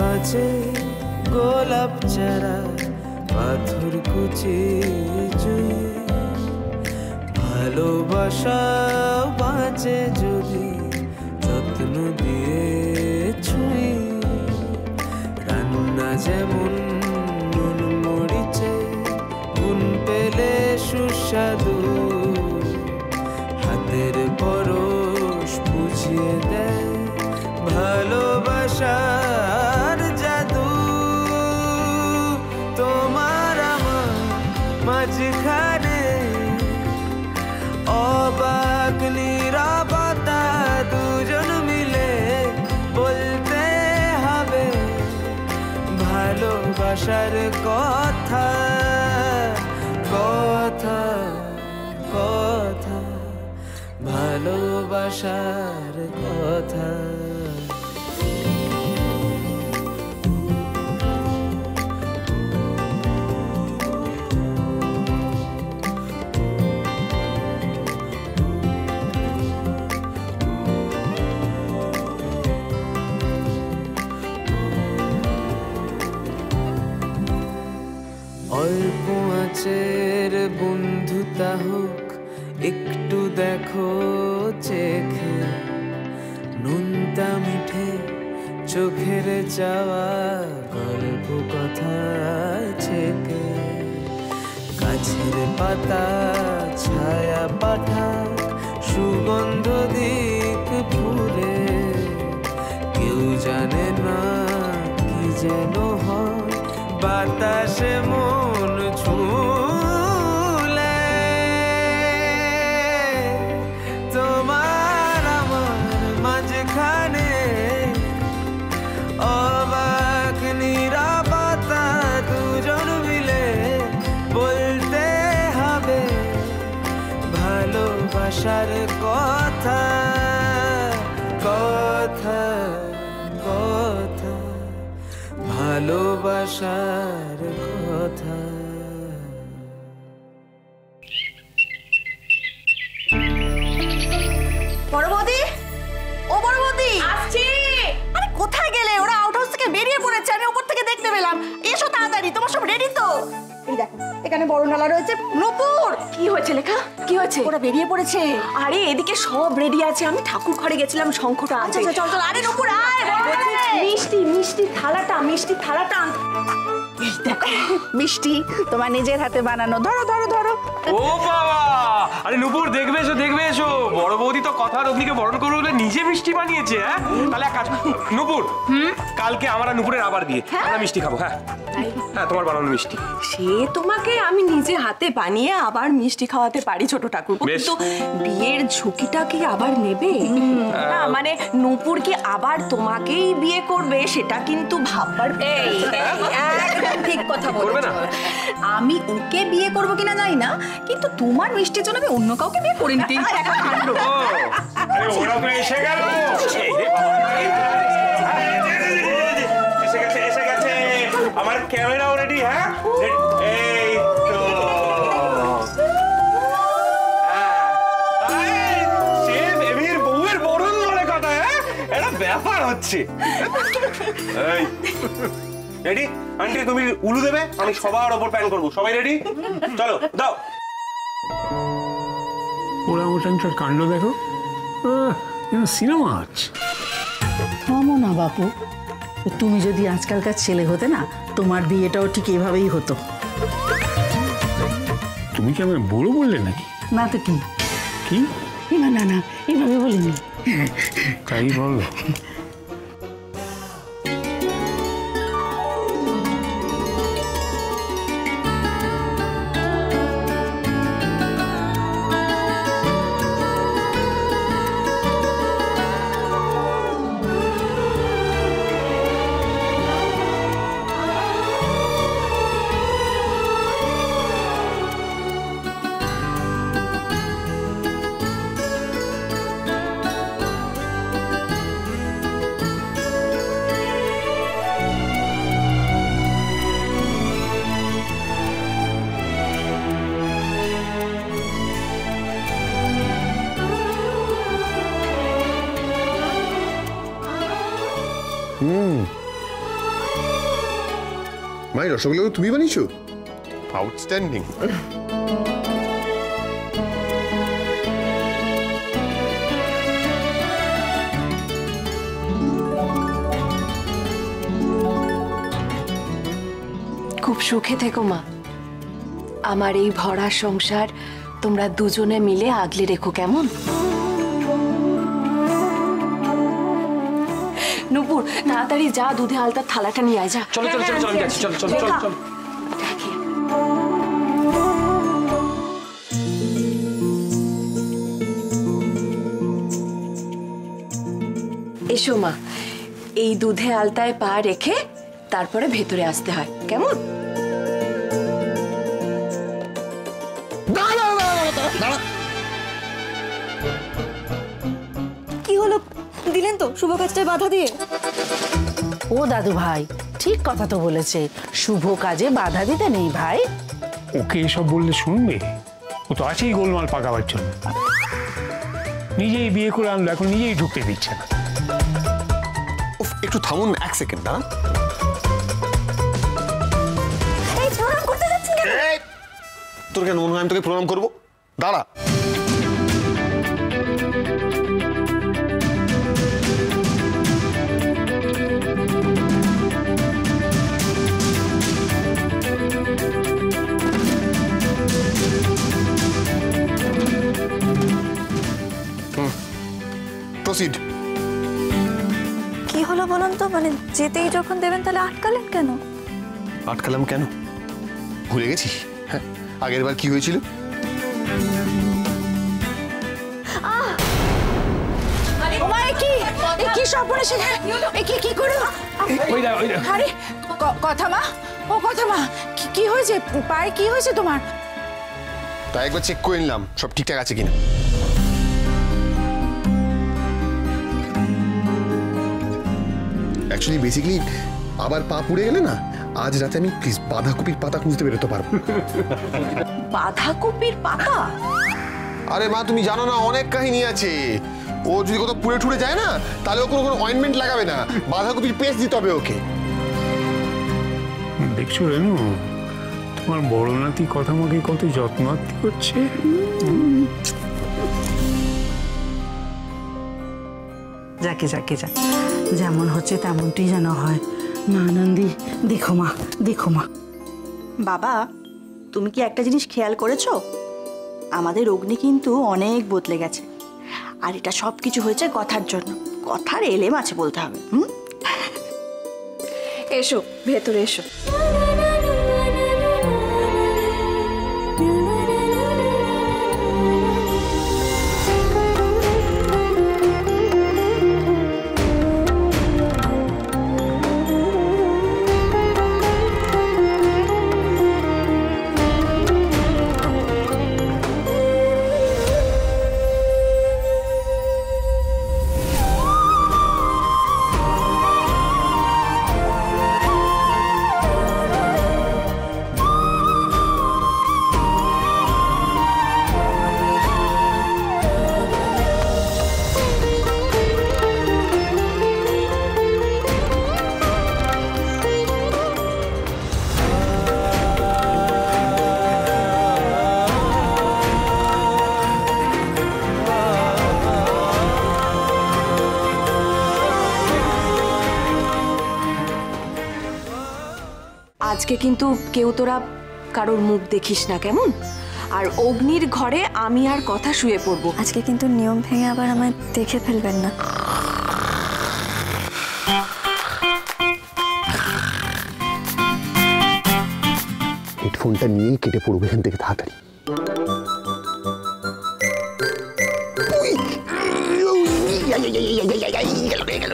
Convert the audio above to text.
বাঁচে গোলাপ চারা পাথর কুচি জুই, ভালোবাসা বাঁচে যদি যত্ন দিয়ে ছুঁই। রান্না যেমন নুন মরিচে গুণ পেলে সুস্বাদু, হাতের পরশ বুঝিয়ে দেয় ভালোবাসার জাদু। তোমার আমার মাঝখানে অবাক নীরবতা, দুজন মিলে বলতে হবে ভালোবাসার কথা কথা কথা, ভালোবাসার কথা। অল্প আঁচের বন্ধুতা হোক, একটু দেখো চেখে নুনটা মিঠে চোখের যাওয়া গল্প কথায় ছেকে। গাছের পাতা ছায়া পাঠাক, সুগন্ধ দিক ফুলে, কেউ জানে না কি যেন হয় বাতাসে মন ছুঁলে। তোমার আমার মাঝখানে অবাক নীরবতা, দুজন মিলে বলতে হবে ভালোবাসার কথা কথা কথা, ভালোবাসার কথা। বড় বৌদি, ও বড় বৌদি, আসছি। আরে কোথায় গেলে? ওরা আউট হাউস থেকে বেরিয়ে পড়েছে, আমি উপর থেকে দেখতে পেলাম। এসো তাড়াতাড়ি, তোমার সব রেডি তো? এই দেখো, এখানে বড় নালা রয়েছে। নূপুর, কি হয়েছে লেখা? কি হয়েছে? ওরা বেরিয়ে পড়েছে। আরে এদিকে সব রেডি আছে, আমি ঠাকুর ঘরে গেছিলাম শঙ্খটা আনতে। আচ্ছা চল চল। আরে নূপুর আয়, মিষ্টি মিষ্টি থালাটা আনতে। এই দেখো মিষ্টি, তোমার নিজের হাতে বানানো। ধরো ধরো ধরো। ও বাবা, আরে নূপুর দেখবে এসো, বড় বৌদি তো কথার অগ্নিকে বরণ করবে বলে নিজে মিষ্টি বানিয়েছে। হ্যাঁ, তাহলে এক কাজ, নূপুর কালকে আমরা নূপুরের আবার বিয়ে, আমরা মিষ্টি খাবো। হ্যাঁ হ্যাঁ, তোমার বানানো মিষ্টি। সে তোমাকে আমি নিজে হাতে বানিয়ে আবার মিষ্টি খাওয়াতে পারি ছোট ঠাকুর, কিন্তু বিয়ের ঝুঁকিটা কি আবার নেবে? না মানে নূপুর কি আবার তোমাকেই বিয়ে করবে সেটা কিন্তু ভাববার। একদম ঠিক কথা বলছো। আমি ওকে বিয়ে করবো কিনা জানি না, কিন্তু তোমার মিষ্টির জন্য আমি অন্য কাউকে বিয়ে করে নিতে ইচ্ছা কাণ্ড। আরে ওরা তো এসে গেল। এসে গেছে আমার ক্যামেরাও রেডি। হ্যাঁ, এই তো সে বেবির বউয়ের বরণ ধরে কথা। হ্যাঁ, এটা ব্যাপার হচ্ছে। এই রেডি আন্টি, তুমি উলু দেবে, আমি সবার ওপর প্যান করবো। সবাই রেডি? চলো দাও। ওরাংটার কাণ্ড দেখো, সিনেমা আছে। থামো না বাপু, তুমি যদি আজকালকার ছেলে হতে না, তোমার বিয়েটাও ঠিক এভাবেই হতো। তুমি কি আমায় বড় বললে নাকি? না তো কি? কি না না না, এভাবে বলিনি। তাই বলো। মাই রসগোল্লা তুমি বানিয়েছো? আউটস্ট্যান্ডিং। খুব সুখে থেকো মা। আমার এই ভরা সংসার তোমরা দুজনে মিলে আগলে রেখো, কেমন? নূপুর, তাড়াতাড়ি যা, দুধে আলতার থালাটা নিয়ে আয়, যা। চলো চলো চলো চলো, আমি যাচ্ছি, চলো চলো চলো চলো। এসো মা, এই দুধে আলতায় পা রেখে তারপরে ভেতরে আসতে হয়, কেমন? কি হলো, দিলেন তো শুভ কাজটায় বাধা দিয়ে? ও দাদু ভাই ঠিক কথা তো বলেছে, শুভ কাজে বাধা দিতে নেই ভাই। ওকে এসব বললে শুনবে? ও তো আছেই গোলমাল পাকাবার জন্য। নিজেই বিয়ে করে আনলো, এখন নিজেই ঢুকতে দিচ্ছে না। একটু থামুন এক সেকেন্ড না। এই প্রণাম করতে যাচ্ছেন কেন? তোর কেন মনে হয় আমি তোকে প্রণাম করবো? দাঁড়া। প্রসিড। কি হলো বলুন তো, মানে যেতেই যখন দেবেন তাহলে আটকালেন কেন? আটকালাম কেন? ভুলে গেছিস? হ্যাঁ, আগের বার কি হয়েছিল? কি স্বপ্নে সে কি করে? ওই দা ওই দা। আরে কথা মা, ও কথা মা, কি হয়েছে পায়ে? কি হয়েছে তোমার? তাই একবার চেক করে নিলাম সব ঠিকঠাক আছে কিনা। অ্যাকচুয়ালি বেসিক্যালি আবার পা পুড়ে গেলে না, আজ রাতে আমি প্লিজ বাঁধাকপির পাতা খুঁজতে বেরোতে পারবো। বাঁধাকপির পাতা? আরে মা তুমি জানো না, অনেক কাহিনী আছে। ও যদি কোথাও পুড়ে ঠুড়ে যায় না, তাহলে ও কোনো অয়েন্টমেন্ট লাগাবে না, বাঁধাকপির পেস্ট দিতে হবে ওকে। দেখছো রেনু, তোমার বড় নাতি কথা মাকে কত যত্ন আত্তি করছে। যাকে যাকে যা, যেমন হচ্ছে তেমনটি যেন হয়। মা আনন্দি, দেখো মা, দেখো মা। বাবা, তুমি কি একটা জিনিস খেয়াল করেছো? আমাদের অগ্নি কিন্তু অনেক বদলে গেছে, আর এটা সব কিছু হয়েছে কথার জন্য। কথার এলেম আছে বলতে হবে। এসো ভেতরে এসো। আজকে কিন্তু কেউ তোরা কারোর মুখ দেখিস না, কেমন? আর অগ্নির ঘরে আমি আর কথা শুয়ে পড়বো। আজকে কিন্তু নিয়ম ভেঙে আবার আমায় দেখে ফেলবেন না। হেডফোনটা নিয়েই কেটে পড়বো এখান থেকে তাড়াতাড়ি। গেল